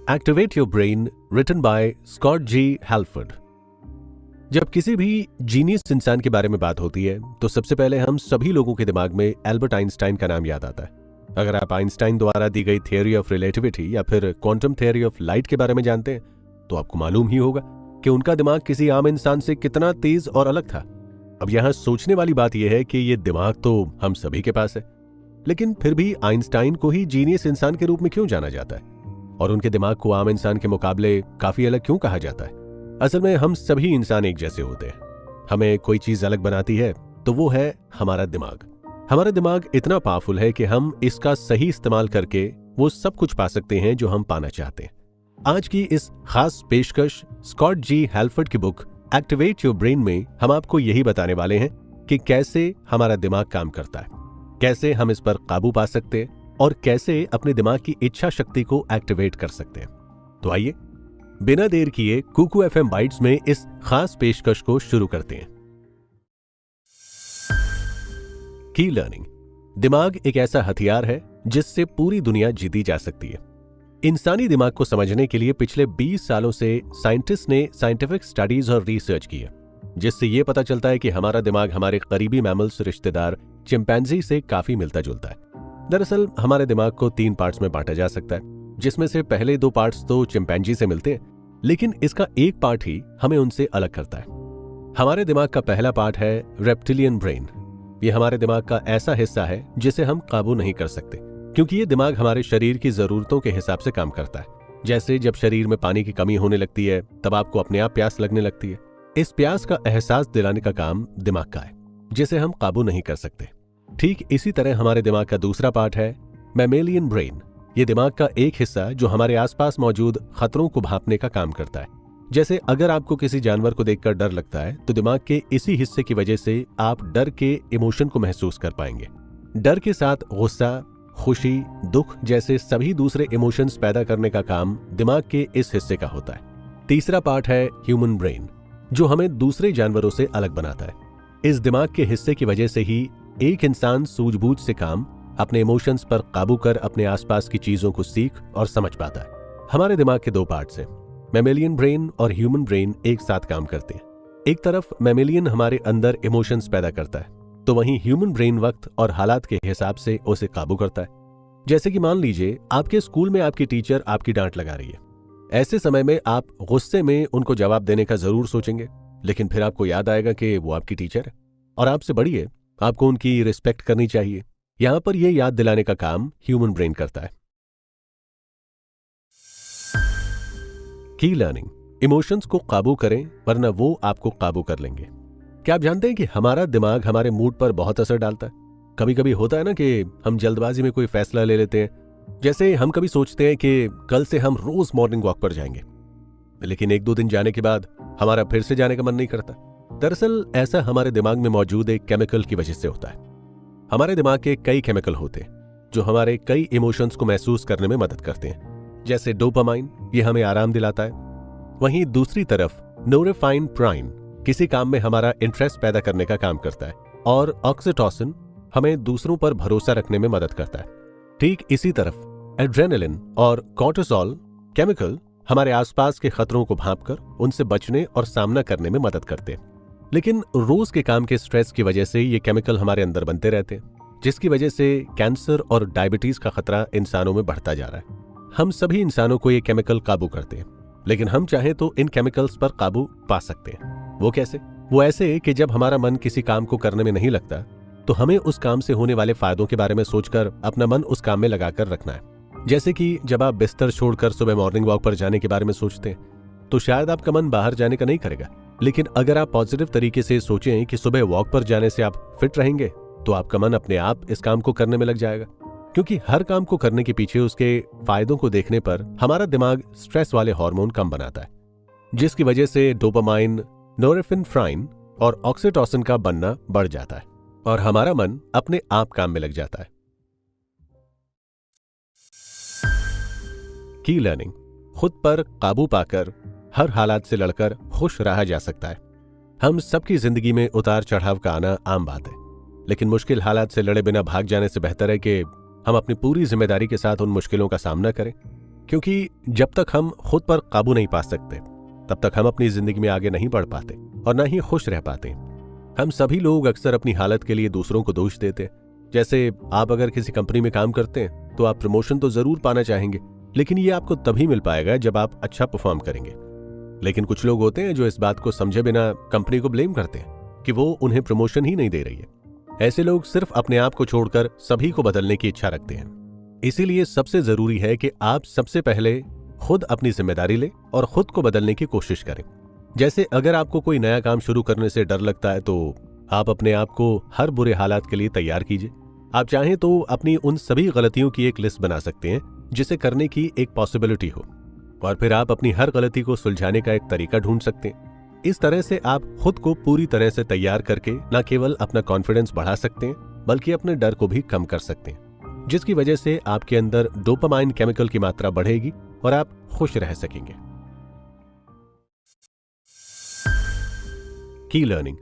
Activate your brain, written by Scott G Halford. जब किसी भी जीनियस इंसान के बारे में बात होती है तो सबसे पहले हम सभी लोगों के दिमाग में एल्बर्ट आइंस्टाइन का नाम याद आता है। अगर आप आइंस्टाइन द्वारा दी गई थियरी ऑफ रिलेटिविटी या फिर क्वांटम थियरी ऑफ लाइट के बारे में जानते हैं तो आपको मालूम ही होगा कि उनका दिमाग किसी आम इंसान से कितना तेज और अलग था। अब यहां सोचने वाली बात यह है कि यह दिमाग तो हम सभी के पास है, लेकिन फिर भी आइंस्टाइन को ही जीनियस इंसान के रूप में क्यों जाना जाता है और उनके दिमाग को आम इंसान के मुकाबले काफी अलग क्यों कहा जाता है? असल में हम सभी इंसान एक जैसे होते हैं। हमें कोई चीज अलग बनाती है तो वो है हमारा दिमाग। हमारा दिमाग इतना पावरफुल है कि हम इसका सही इस्तेमाल करके वो सब कुछ पा सकते हैं जो हम पाना चाहते हैं। आज की इस खास पेशकश स्कॉट जी हैल्फर्ड की बुक एक्टिवेट योर ब्रेन में हम आपको यही बताने वाले हैं कि कैसे हमारा दिमाग काम करता है, कैसे हम इस पर काबू पा सकते हैं और कैसे अपने दिमाग की इच्छा शक्ति को एक्टिवेट कर सकते हैं। तो आइए बिना देर किए कुकू एफएम बाइट्स में इस खास पेशकश को शुरू करते हैं। की लर्निंग। दिमाग एक ऐसा हथियार है जिससे पूरी दुनिया जीती जा सकती है। इंसानी दिमाग को समझने के लिए पिछले 20 सालों से साइंटिस्ट ने साइंटिफिक स्टडीज और रिसर्च की है, जिससे यह पता चलता है कि हमारा दिमाग हमारे करीबी मैमल्स रिश्तेदार चिंपैंजी से काफी मिलता जुलता है। दरअसल हमारे दिमाग को 3 पार्ट्स में बांटा जा सकता है, जिसमें से पहले 2 पार्ट्स तो चिंपैंजी से मिलते हैं, लेकिन इसका एक पार्ट ही हमें उनसे अलग करता है। हमारे दिमाग का पहला पार्ट है रेप्टिलियन ब्रेन। यह हमारे दिमाग का ऐसा हिस्सा है जिसे हम काबू नहीं कर सकते, क्योंकि ये दिमाग हमारे शरीर की जरूरतों के हिसाब से काम करता है। जैसे जब शरीर में पानी की कमी होने लगती है तब आपको अपने आप प्यास लगने लगती है। इस प्यास का एहसास दिलाने का काम दिमाग का है, जिसे हम काबू नहीं कर सकते। ठीक इसी तरह हमारे दिमाग का दूसरा पार्ट है मैमेलियन ब्रेन। ये दिमाग का एक हिस्सा जो हमारे आसपास मौजूद खतरों को भांपने का काम करता है। जैसे अगर आपको किसी जानवर को देखकर डर लगता है तो दिमाग के इसी हिस्से की वजह से आप डर के इमोशन को महसूस कर पाएंगे। डर के साथ गुस्सा, खुशी, दुख जैसे सभी दूसरे इमोशंस पैदा करने का काम दिमाग के इस हिस्से का होता है। तीसरा पार्ट है ह्यूमन ब्रेन, जो हमें दूसरे जानवरों से अलग बनाता है। इस दिमाग के हिस्से की वजह से ही एक इंसान सूझबूझ से काम, अपने इमोशंस पर काबू कर अपने आसपास की चीजों को सीख और समझ पाता है। हमारे दिमाग के 2 पार्ट्स हैं, मैमेलियन ब्रेन और ह्यूमन ब्रेन एक साथ काम करते हैं। एक तरफ मैमेलियन हमारे अंदर इमोशंस पैदा करता है, तो वहीं ह्यूमन ब्रेन वक्त और हालात के हिसाब से उसे काबू करता है। जैसे कि मान लीजिए आपके स्कूल में आपकी टीचर आपकी डांट लगा रही है। ऐसे समय में आप गुस्से में उनको जवाब देने का जरूर सोचेंगे, लेकिन फिर आपको याद आएगा कि वो आपकी टीचर है और आपसे बड़ी है, आपको उनकी रिस्पेक्ट करनी चाहिए। यहां पर यह याद दिलाने का काम ह्यूमन ब्रेन करता है। की लर्निंग। इमोशंस को काबू करें वरना वो आपको काबू कर लेंगे। क्या आप जानते हैं कि हमारा दिमाग हमारे मूड पर बहुत असर डालता है? कभी कभी होता है ना कि हम जल्दबाजी में कोई फैसला ले लेते हैं। जैसे हम कभी सोचते हैं कि कल से हम रोज मॉर्निंग वॉक पर जाएंगे, लेकिन 1-2 दिन जाने के बाद हमारा फिर से जाने का मन नहीं करता। दरअसल ऐसा हमारे दिमाग में मौजूद एक केमिकल की वजह से होता है। हमारे दिमाग के कई केमिकल होते हैं जो हमारे कई इमोशंस को महसूस करने में मदद करते हैं। जैसे डोपामाइन, ये हमें आराम दिलाता है। वहीं दूसरी तरफ नोरेफाइन किसी काम में हमारा इंटरेस्ट पैदा करने का काम करता है, और ऑक्सीटोसिन हमें दूसरों पर भरोसा रखने में मदद करता है। ठीक इसी तरफ एड्रेनलिन और कॉर्टिसोल केमिकल हमारे आसपास के खतरों को भांपकर उनसे बचने और सामना करने में मदद करते हैं। लेकिन रोज के काम के स्ट्रेस की वजह से ये केमिकल हमारे अंदर बनते रहते हैं, जिसकी वजह से कैंसर और डायबिटीज का खतरा इंसानों में बढ़ता जा रहा है। हम सभी इंसानों को ये केमिकल काबू करते हैं, लेकिन हम चाहें तो इन केमिकल्स पर काबू पा सकते हैं। वो कैसे? वो ऐसे कि जब हमारा मन किसी काम को करने में नहीं लगता तो हमें उस काम से होने वाले फायदों के बारे में सोचकर अपना मन उस काम में लगाकर रखना है। जैसे कि जब आप बिस्तर छोड़कर सुबह मॉर्निंग वॉक पर जाने के बारे में सोचते हैं तो शायद आपका मन बाहर जाने का नहीं करेगा, लेकिन अगर आप पॉजिटिव तरीके से सोचें कि सुबह वॉक पर जाने से आप फिट रहेंगे तो आपका मन अपने आप इस काम को करने में लग जाएगा, क्योंकि हर काम को करने के पीछे उसके फायदों को देखने पर हमारा दिमाग स्ट्रेस वाले हार्मोन कम बनाता है, जिसकी वजह से डोपामाइन, नोरेफिनेफ्राइन और ऑक्सीटोसिन का बनना बढ़ जाता है और हमारा मन अपने आप काम में लग जाता है। की लर्निंग। खुद पर काबू पाकर हर हालात से लड़कर खुश रहा जा सकता है। हम सबकी जिंदगी में उतार चढ़ाव का आना आम बात है, लेकिन मुश्किल हालात से लड़े बिना भाग जाने से बेहतर है कि हम अपनी पूरी जिम्मेदारी के साथ उन मुश्किलों का सामना करें क्योंकि जब तक हम खुद पर काबू नहीं पा सकते तब तक हम अपनी जिंदगी में आगे नहीं बढ़ पाते और ना ही खुश रह पाते। हम सभी लोग अक्सर अपनी हालत के लिए दूसरों को दोष देते हैं। जैसे आप अगर किसी कंपनी में काम करते हैं तो आप प्रमोशन तो जरूर पाना चाहेंगे, लेकिन ये आपको तभी मिल पाएगा जब आप अच्छा परफॉर्म करेंगे। लेकिन कुछ लोग होते हैं जो इस बात को समझे बिना कंपनी को ब्लेम करते हैं कि वो उन्हें प्रमोशन ही नहीं दे रही है। ऐसे लोग सिर्फ अपने आप को छोड़कर सभी को बदलने की इच्छा रखते हैं। इसीलिए सबसे जरूरी है कि आप सबसे पहले खुद अपनी जिम्मेदारी लें और खुद को बदलने की कोशिश करें। जैसे अगर आपको कोई नया काम शुरू करने से डर लगता है तो आप अपने आप को हर बुरे हालात के लिए तैयार कीजिए। आप चाहें तो अपनी उन सभी गलतियों की एक लिस्ट बना सकते हैं जिसे करने की एक पॉसिबिलिटी हो, और फिर आप अपनी हर गलती को सुलझाने का एक तरीका ढूंढ सकते हैं। इस तरह से आप खुद को पूरी तरह से तैयार करके न केवल अपना कॉन्फिडेंस बढ़ा सकते हैं बल्कि अपने डर को भी कम कर सकते हैं, जिसकी वजह से आपके अंदर डोपामाइन केमिकल की मात्रा बढ़ेगी और आप खुश रह सकेंगे। की लर्निंग।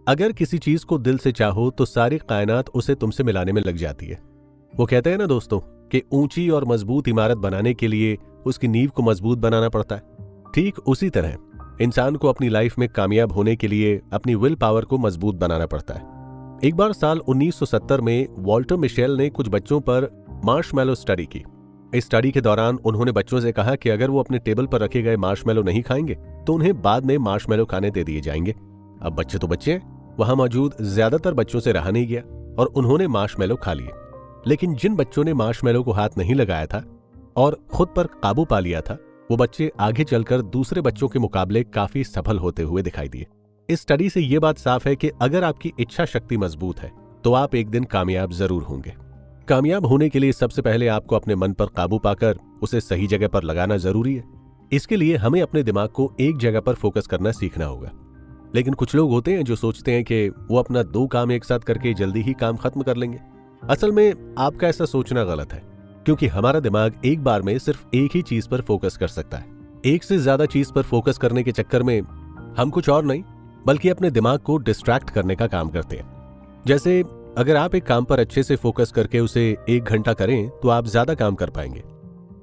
अगर किसी चीज को दिल से चाहो तो सारी कायनात उसे तुमसे मिलाने में लग जाती है। वो कहते हैं ना दोस्तों कि ऊंची और मजबूत इमारत बनाने के लिए उसकी नींव को मजबूत बनाना पड़ता है। ठीक उसी तरह इंसान को अपनी लाइफ में कामयाब होने के लिए अपनी विल पावर को मजबूत बनाना पड़ता है। एक बार साल 1970 में वॉल्टर मिशेल ने कुछ बच्चों पर मार्शमैलो स्टडी की। इस स्टडी के दौरान उन्होंने बच्चों से कहा कि अगर वो अपने टेबल पर रखे गए मार्शमैलो नहीं खाएंगे तो उन्हें बाद में मार्शमैलो खाने दे दिए जाएंगे। अब बच्चे तो बच्चे हैं, वहां मौजूद ज्यादातर बच्चों से रहा नहीं गया और उन्होंने मार्शमैलो खा लिए। लेकिन जिन बच्चों ने मार्शमैलो को हाथ नहीं लगाया था और खुद पर काबू पा लिया था, वो बच्चे आगे चलकर दूसरे बच्चों के मुकाबले काफी सफल होते हुए दिखाई दिए। इस स्टडी से ये बात साफ है कि अगर आपकी इच्छा शक्ति मजबूत है तो आप एक दिन कामयाब जरूर होंगे। कामयाब होने के लिए सबसे पहले आपको अपने मन पर काबू पाकर उसे सही जगह पर लगाना जरूरी है। इसके लिए हमें अपने दिमाग को एक जगह पर फोकस करना सीखना होगा। लेकिन कुछ लोग होते हैं जो सोचते हैं कि वो अपना 2 काम एक साथ करके जल्दी ही काम खत्म कर लेंगे। असल में आपका ऐसा सोचना गलत है, क्योंकि हमारा दिमाग एक बार में सिर्फ एक ही चीज पर फोकस कर सकता है। एक से ज्यादा चीज पर फोकस करने के चक्कर में हम कुछ और नहीं बल्कि अपने दिमाग को डिस्ट्रैक्ट करने का काम करते हैं। जैसे अगर आप एक काम पर अच्छे से फोकस करके उसे 1 घंटा करें तो आप ज्यादा काम कर पाएंगे।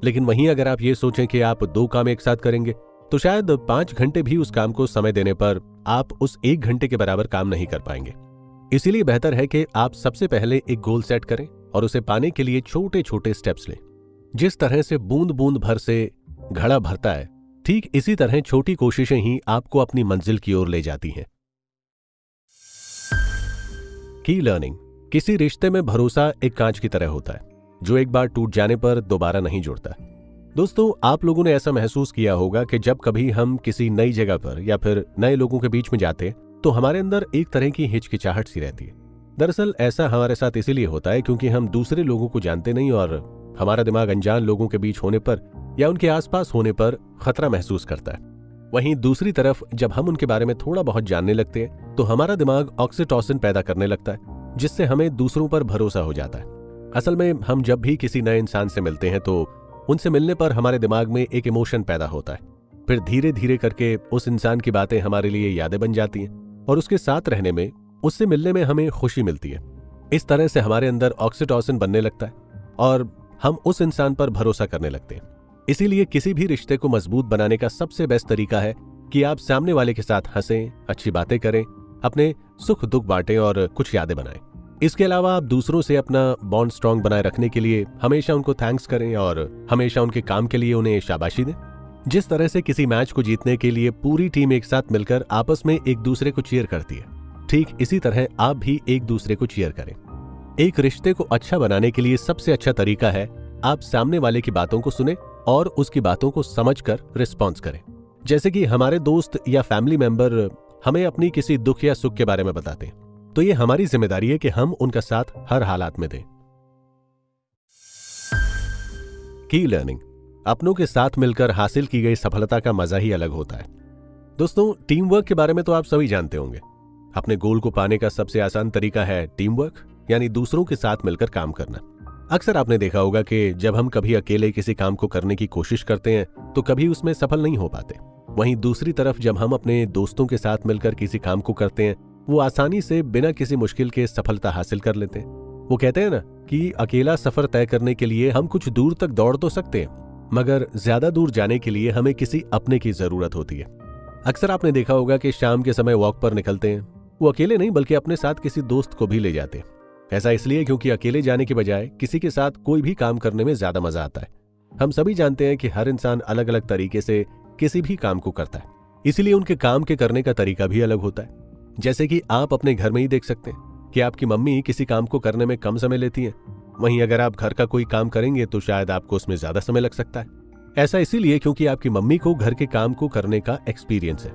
लेकिन वहीं अगर आप ये सोचें कि आप 2 काम एक साथ करेंगे तो शायद 5 घंटे भी उस काम को समय देने पर आप उस 1 घंटे के बराबर काम नहीं कर पाएंगे। इसीलिए बेहतर है कि आप सबसे पहले एक गोल सेट करें और उसे पाने के लिए छोटे छोटे स्टेप्स लें। जिस तरह से बूंद बूंद भर से घड़ा भरता है, ठीक इसी तरह छोटी कोशिशें ही आपको अपनी मंजिल की ओर ले जाती हैं। की लर्निंग। किसी रिश्ते में भरोसा एक कांच की तरह होता है जो एक बार टूट जाने पर दोबारा नहीं जुड़ता। दोस्तों, आप लोगों ने ऐसा महसूस किया होगा कि जब कभी हम किसी नई जगह पर या फिर नए लोगों के बीच में जाते हैं तो हमारे अंदर एक तरह की हिचकिचाहट सी रहती है। दरअसल ऐसा हमारे साथ इसीलिए होता है क्योंकि हम दूसरे लोगों को जानते नहीं और हमारा दिमाग अनजान लोगों के बीच होने पर या उनके आसपास होने पर खतरा महसूस करता है। वहीं दूसरी तरफ जब हम उनके बारे में थोड़ा बहुत जानने लगते हैं तो हमारा दिमाग ऑक्सीटोसिन पैदा करने लगता है, जिससे हमें दूसरों पर भरोसा हो जाता है। असल में हम जब भी किसी नए इंसान से मिलते हैं तो उनसे मिलने पर हमारे दिमाग में एक इमोशन पैदा होता है। फिर धीरे धीरे करके उस इंसान की बातें हमारे लिए यादें बन जाती हैं और उसके साथ रहने में, उससे मिलने में हमें खुशी मिलती है। इस तरह से हमारे अंदर ऑक्सीटोसिन बनने लगता है और हम उस इंसान पर भरोसा करने लगते हैं। इसीलिए किसी भी रिश्ते को मजबूत बनाने का सबसे बेस्ट तरीका है कि आप सामने वाले के साथ हंसें, अच्छी बातें करें, अपने सुख दुख बांटें और कुछ यादें बनाएं। इसके अलावा आप दूसरों से अपना बॉन्ड स्ट्रांग बनाए रखने के लिए हमेशा उनको थैंक्स करें और हमेशा उनके काम के लिए उन्हें शाबाशी दें। जिस तरह से किसी मैच को जीतने के लिए पूरी टीम एक साथ मिलकर आपस में एक दूसरे को चीयर करती है, ठीक इसी तरह आप भी एक दूसरे को चीयर करें। एक रिश्ते को अच्छा बनाने के लिए सबसे अच्छा तरीका है आप सामने वाले की बातों को सुने और उसकी बातों को समझकर रिस्पॉन्स करें। जैसे कि हमारे दोस्त या फैमिली मेंबर हमें अपनी किसी दुख या सुख के बारे में बताते हैं तो ये हमारी जिम्मेदारी है कि हम उनका साथ हर हालात में दें। की लर्निंग। अपनों के साथ मिलकर हासिल की गई सफलता का मजा ही अलग होता है। दोस्तों, टीम वर्क के बारे में तो आप सभी जानते होंगे। अपने गोल को पाने का सबसे आसान तरीका है टीम वर्क, यानी दूसरों के साथ मिलकर काम करना। अक्सर आपने देखा होगा कि जब हम कभी अकेले किसी काम को करने की कोशिश करते हैं तो कभी उसमें सफल नहीं हो पाते। वहीं दूसरी तरफ जब हम अपने दोस्तों के साथ मिलकर किसी काम को करते हैं वो आसानी से बिना किसी मुश्किल के सफलता हासिल कर लेते हैं। वो कहते हैं ना कि अकेला सफर तय करने के लिए हम कुछ दूर तक दौड़ तो सकते हैं मगर ज्यादा दूर जाने के लिए हमें किसी अपने की जरूरत होती है। अक्सर आपने देखा होगा कि शाम के समय वॉक पर निकलते हैं, वो अकेले नहीं बल्कि अपने साथ किसी दोस्त को भी ले जाते हैं। ऐसा इसलिए क्योंकि अकेले जाने के बजाय किसी के साथ कोई भी काम करने में ज्यादा मजा आता है। हम सभी जानते हैं कि हर इंसान अलग अलग तरीके से किसी भी काम को करता है, इसीलिए उनके काम के करने का तरीका भी अलग होता है। जैसे कि आप अपने घर में ही देख सकते हैं कि आपकी मम्मी किसी काम को करने में कम समय लेती हैं, वहीं अगर आप घर का कोई काम करेंगे तो शायद आपको उसमें ज्यादा समय लग सकता है। ऐसा इसीलिए क्योंकि आपकी मम्मी को घर के काम को करने का एक्सपीरियंस है।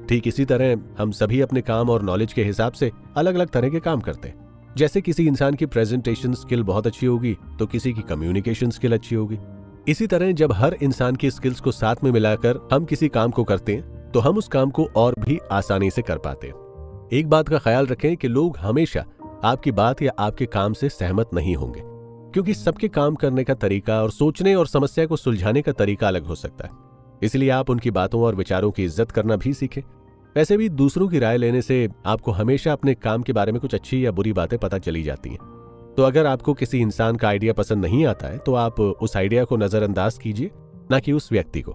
ठीक इसी तरह हम सभी अपने काम और नॉलेज के हिसाब से अलग अलग तरह के काम करते हैं। जैसे किसी इंसान की प्रेजेंटेशन स्किल बहुत अच्छी होगी तो किसी की कम्युनिकेशन स्किल अच्छी होगी। इसी तरह जब हर इंसान की स्किल्स को साथ में मिलाकर हम किसी काम को करते हैं तो हम उस काम को और भी आसानी से कर पाते हैं। एक बात का ख्याल रखें कि लोग हमेशा आपकी बात या आपके काम से सहमत नहीं होंगे, क्योंकि सबके काम करने का तरीका और सोचने और समस्या को सुलझाने का तरीका अलग हो सकता है। इसलिए आप उनकी बातों और विचारों की इज्जत करना भी सीखें। वैसे भी दूसरों की राय लेने से आपको हमेशा अपने काम के बारे में कुछ अच्छी या बुरी बातें पता चली जाती हैं। तो अगर आपको किसी इंसान का आइडिया पसंद नहीं आता है तो आप उस आइडिया को नजरअंदाज कीजिए, ना कि उस व्यक्ति को।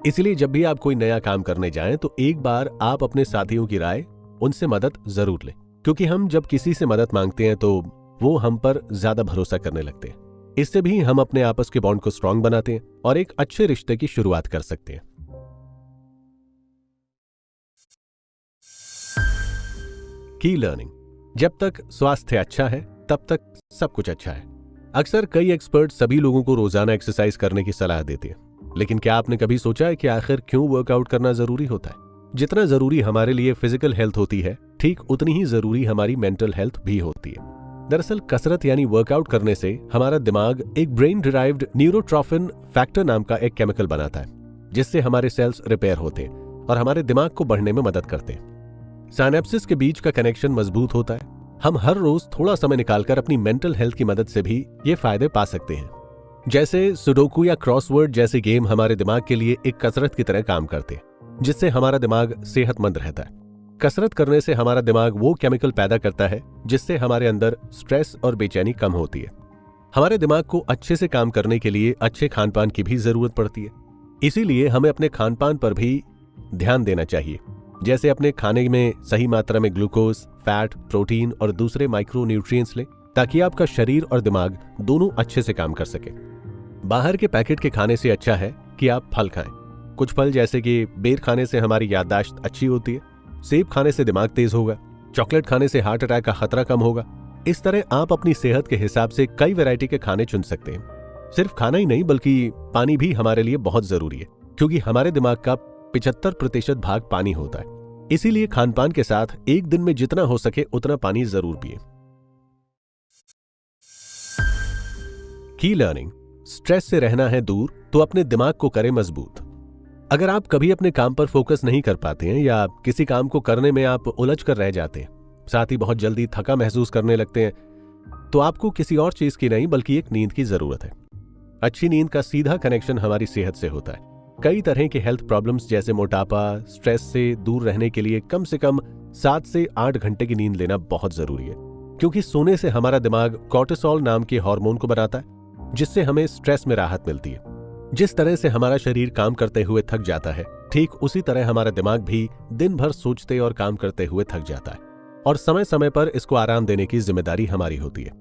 इसलिए जब भी आप कोई नया काम करने जाएं तो एक बार आप अपने साथियों की राय, उनसे मदद जरूर लें, क्योंकि हम जब किसी से मदद मांगते हैं तो वो हम पर ज्यादा भरोसा करने लगते हैं। इससे भी हम अपने आपस के बॉन्ड को स्ट्रांग बनाते हैं और एक अच्छे रिश्ते की शुरुआत कर सकते हैं। की लर्निंग। जब तक स्वास्थ्य अच्छा है तब तक सब कुछ अच्छा है। अक्सर कई एक्सपर्ट सभी लोगों को रोजाना एक्सरसाइज करने की सलाह देते हैं, लेकिन क्या आपने कभी सोचा है कि आखिर क्यों वर्कआउट करना जरूरी होता है? जितना जरूरी हमारे लिए फिजिकल हेल्थ होती है, ठीक उतनी ही जरूरी हमारी मेंटल हेल्थ भी होती है। दरअसल कसरत यानी वर्कआउट करने से हमारा दिमाग एक ब्रेन डिराइव्ड न्यूरोट्रोफिन फैक्टर नाम का एक केमिकल बनाता है, जिससे हमारे सेल्स रिपेयर होते हैं और हमारे दिमाग को बढ़ने में मदद करते हैं। साइनेप्सिस के बीच का कनेक्शन मजबूत होता है। हम हर रोज थोड़ा समय निकालकर अपनी मेंटल हेल्थ की मदद से भी ये फायदे पा सकते हैं। जैसे सुडोकू या क्रॉसवर्ड जैसे गेम हमारे दिमाग के लिए एक कसरत की तरह काम करते हैं, जिससे हमारा दिमाग सेहतमंद रहता है। कसरत करने से हमारा दिमाग वो केमिकल पैदा करता है जिससे हमारे अंदर स्ट्रेस और बेचैनी कम होती है। हमारे दिमाग को अच्छे से काम करने के लिए अच्छे खानपान की भी जरूरत पड़ती है, इसीलिए हमें अपने खानपान पर भी ध्यान देना चाहिए। जैसे अपने खाने में सही मात्रा में ग्लूकोज, फैट, प्रोटीन और दूसरे माइक्रो न्यूट्रिएंट्स लें, ताकि आपका शरीर और दिमाग दोनों अच्छे से काम कर सके। बाहर के पैकेट के खाने से अच्छा है कि आप फल खाएं। कुछ फल जैसे कि बेर खाने से हमारी याददाश्त अच्छी होती है, सेब खाने से दिमाग तेज होगा, चॉकलेट खाने से हार्ट अटैक का खतरा कम होगा। इस तरह आप अपनी सेहत के हिसाब से कई वैरायटी के खाने चुन सकते हैं। सिर्फ खाना ही नहीं बल्कि पानी भी हमारे लिए बहुत जरूरी है, क्योंकि हमारे दिमाग का 75% भाग पानी होता है। इसीलिए खानपान के साथ एक दिन में जितना हो सके उतना पानी जरूर पिएं। की लर्निंग। स्ट्रेस से रहना है दूर तो अपने दिमाग को करें मजबूत। अगर आप कभी अपने काम पर फोकस नहीं कर पाते हैं या किसी काम को करने में आप उलझ कर रह जाते हैं, साथ ही बहुत जल्दी थका महसूस करने लगते हैं, तो आपको किसी और चीज की नहीं बल्कि एक नींद की जरूरत है। अच्छी नींद का सीधा कनेक्शन हमारी सेहत से होता है। कई तरह के हेल्थ प्रॉब्लम्स जैसे मोटापा, स्ट्रेस से दूर रहने के लिए कम से कम 7 से 8 घंटे की नींद लेना बहुत जरूरी है, क्योंकि सोने से हमारा दिमाग कॉर्टिसोल नाम के हार्मोन को बनाता है, जिससे हमें स्ट्रेस में राहत मिलती है। जिस तरह से हमारा शरीर काम करते हुए थक जाता है, ठीक उसी तरह हमारा दिमाग भी दिन भर सोचते और काम करते हुए थक जाता है, और समय समय पर इसको आराम देने की जिम्मेदारी हमारी होती है।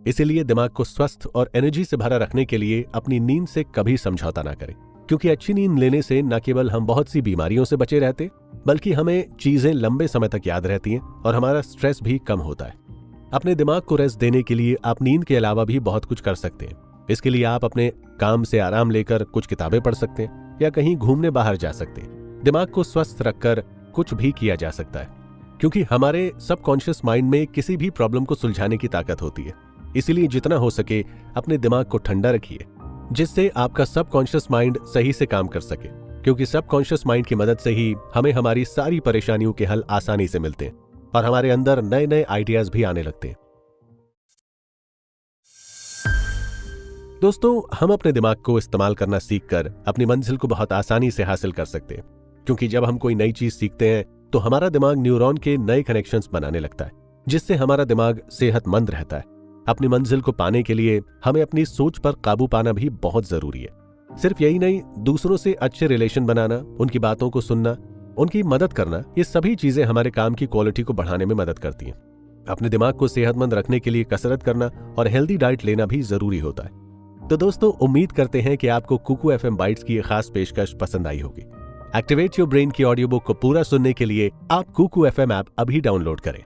इसीलिए दिमाग को स्वस्थ और एनर्जी से भरा रखने के लिए अपनी नींद से कभी समझौता ना करें, क्योंकि अच्छी नींद लेने से न केवल हम बहुत सी बीमारियों से बचे रहते, बल्कि हमें चीजें लंबे समय तक याद रहती हैं और हमारा स्ट्रेस भी कम होता है। अपने दिमाग को रेस्ट देने के लिए आप नींद के अलावा भी बहुत कुछ कर सकते हैं। इसके लिए आप अपने काम से आराम लेकर कुछ किताबें पढ़ सकते हैं या कहीं घूमने बाहर जा सकते हैं। दिमाग को स्वस्थ रखकर कुछ भी किया जा सकता है, क्योंकि हमारे सबकॉन्शियस माइंड में किसी भी प्रॉब्लम को सुलझाने की ताकत होती है। इसीलिए जितना हो सके अपने दिमाग को ठंडा रखिए, जिससे आपका सबकॉन्शियस माइंड सही से काम कर सके, क्योंकि सबकॉन्शियस माइंड की मदद से ही हमें हमारी सारी परेशानियों के हल आसानी से मिलते हैं और हमारे अंदर नए नए आइडियाज भी आने लगते हैं। दोस्तों, हम अपने दिमाग को इस्तेमाल करना सीखकर अपनी मंजिल को बहुत आसानी से हासिल कर सकते हैं, क्योंकि जब हम कोई नई चीज सीखते हैं तो हमारा दिमाग न्यूरॉन के नए कनेक्शंस बनाने लगता है, जिससे हमारा दिमाग सेहतमंद रहता है। अपनी मंजिल को पाने के लिए हमें अपनी सोच पर काबू पाना भी बहुत जरूरी है। सिर्फ यही नहीं, दूसरों से अच्छे रिलेशन बनाना, उनकी बातों को सुनना, उनकी मदद करना, ये सभी चीजें हमारे काम की क्वालिटी को बढ़ाने में मदद करती हैं। अपने दिमाग को सेहतमंद रखने के लिए कसरत करना और हेल्दी डाइट लेना भी जरूरी होता है। तो दोस्तों, उम्मीद करते हैं कि आपको कुकू एफएम बाइट्स की ये खास पेशकश पसंद आई होगी। एक्टिवेट योर ब्रेन की ऑडियो बुक को पूरा सुनने के लिए आप कुकू एफएम ऐप अभी डाउनलोड करें।